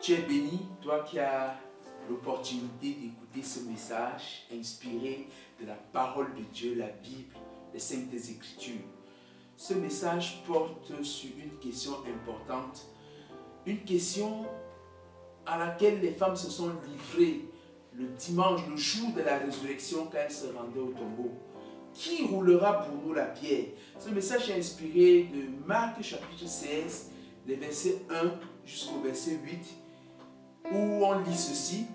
Tu es béni, toi qui as l'opportunité d'écouter ce message inspiré de la parole de Dieu, la Bible, les Saintes Écritures. Ce message porte sur une question importante, une question à laquelle les femmes se sont livrées le dimanche, le jour de la résurrection, quand elles se rendaient au tombeau. Qui roulera pour nous la pierre? Ce message est inspiré de Marc chapitre 16, les versets 1 jusqu'au verset 8, où on lit ceci.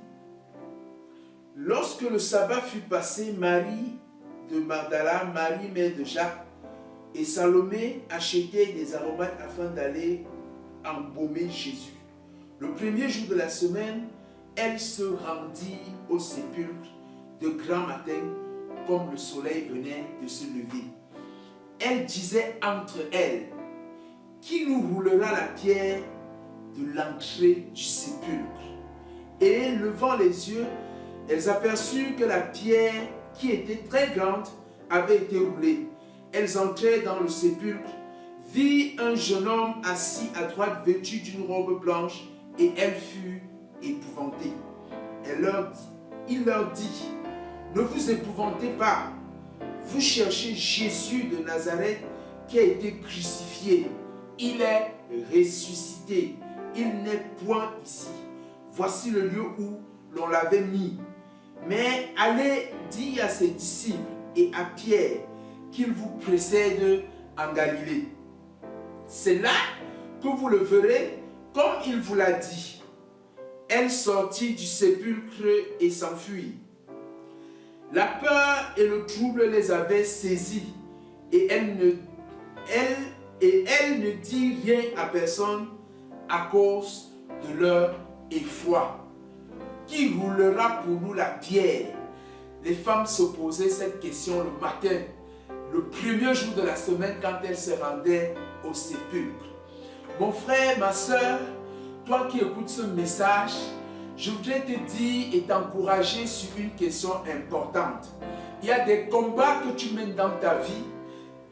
Lorsque le sabbat fut passé, Marie de Magdala, Marie mère de Jacques et Salomé achetaient des aromates afin d'aller embaumer Jésus. Le premier jour de la semaine, elle se rendit au sépulcre de grand matin, comme le soleil venait de se lever. Elle disait entre elles, qui nous roulera la pierre de l'entrée du sépulcre? Et levant les yeux, elles aperçurent que la pierre, qui était très grande, avait été roulée. Elles entrèrent dans le sépulcre, virent un jeune homme assis à droite, vêtu d'une robe blanche, et elles furent épouvantées. Il leur dit, ne vous épouvantez pas, vous cherchez Jésus de Nazareth qui a été crucifié. Il est ressuscité, il n'est point ici. Voici le lieu où l'on l'avait mis. Mais allez dire à ses disciples et à Pierre qu'il vous précède en Galilée. C'est là que vous le verrez comme il vous l'a dit. Elle sortit du sépulcre et s'enfuit. La peur et le trouble les avaient saisis et elle ne dit rien à personne à cause de leur effroi. Qui roulera pour nous la pierre? Les femmes se posaient cette question le matin, le premier jour de la semaine, quand elles se rendaient au sépulcre. Mon frère, ma soeur, toi qui écoutes ce message, je voudrais te dire et t'encourager sur une question importante. Il y a des combats que tu mènes dans ta vie,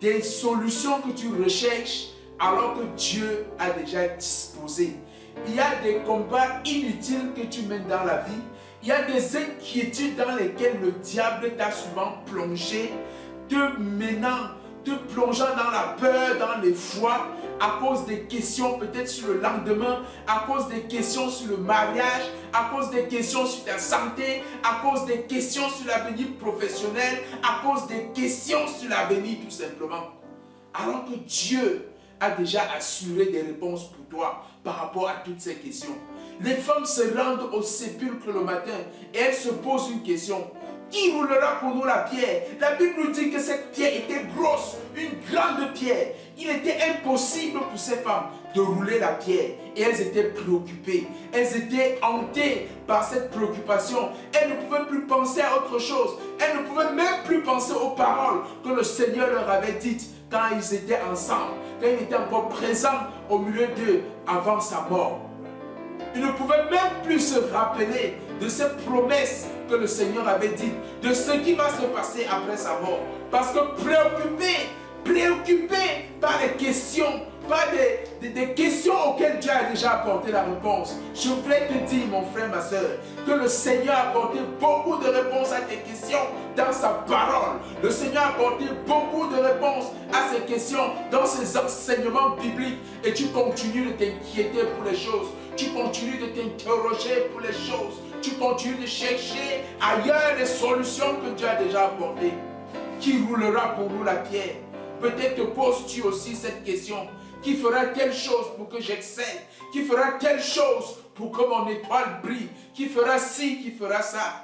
des solutions que tu recherches alors que Dieu a déjà disposé. Il y a des combats inutiles que tu mènes dans la vie. Il y a des inquiétudes dans lesquelles le diable t'a souvent plongé, te plongeant dans la peur, dans l'effroi, à cause des questions peut-être sur le lendemain, à cause des questions sur le mariage, à cause des questions sur ta santé, à cause des questions sur l'avenir professionnel, à cause des questions sur l'avenir tout simplement. Alors que Dieu a déjà assuré des réponses pour toi par rapport à toutes ces questions. Les femmes se rendent au sépulcre le matin et elles se posent une question. Qui roulera pour nous la pierre? La Bible nous dit que cette pierre était grosse, une grande pierre. Il était impossible pour ces femmes de rouler la pierre. Et elles étaient préoccupées. Elles étaient hantées par cette préoccupation. Elles ne pouvaient plus penser à autre chose. Elles ne pouvaient même plus penser aux paroles que le Seigneur leur avait dites quand ils étaient ensemble, quand il était encore présent au milieu d'eux avant sa mort. Ils ne pouvaient même plus se rappeler de ces promesses que le Seigneur avait dites, de ce qui va se passer après sa mort. Parce que préoccupés par les questions, par des questions auxquelles Dieu a déjà apporté la réponse. Je voudrais te dire, mon frère, ma soeur, que le Seigneur a apporté beaucoup de réponses à tes questions dans sa parole. Le Seigneur a apporté beaucoup de réponses à ces questions dans ses enseignements bibliques. Et tu continues de t'inquiéter pour les choses. Tu continues de t'interroger pour les choses. Tu continues de chercher ailleurs les solutions que Dieu a déjà apportées. Qui roulera pour nous la pierre? Peut-être te poses-tu aussi cette question. Qui fera telle chose pour que j'excelle? Qui fera telle chose pour que mon étoile brille? Qui fera ci, qui fera ça?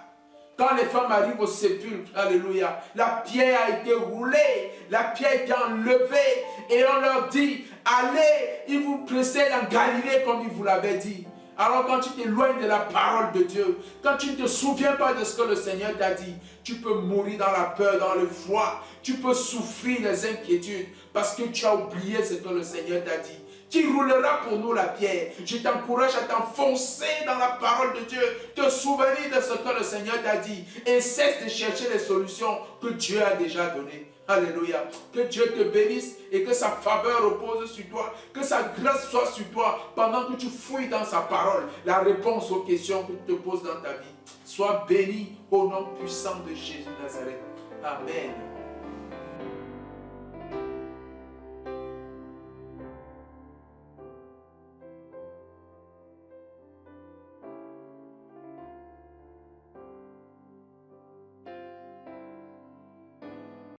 Quand les femmes arrivent au sépulcre, alléluia, la pierre a été roulée, la pierre a été enlevée et on leur dit, allez, il vous précède en Galilée comme il vous l'avait dit. Alors quand tu t'éloignes de la parole de Dieu, quand tu ne te souviens pas de ce que le Seigneur t'a dit, tu peux mourir dans la peur, dans le froid, tu peux souffrir des inquiétudes parce que tu as oublié ce que le Seigneur t'a dit. qui roulera pour nous la pierre. Je t'encourage à t'enfoncer dans la parole de Dieu, te souvenir de ce que le Seigneur t'a dit et cesse de chercher les solutions que Dieu a déjà données. Alléluia. Que Dieu te bénisse et que sa faveur repose sur toi, que sa grâce soit sur toi pendant que tu fouilles dans sa parole la réponse aux questions que tu te poses dans ta vie. Sois béni au nom puissant de Jésus de Nazareth. Amen.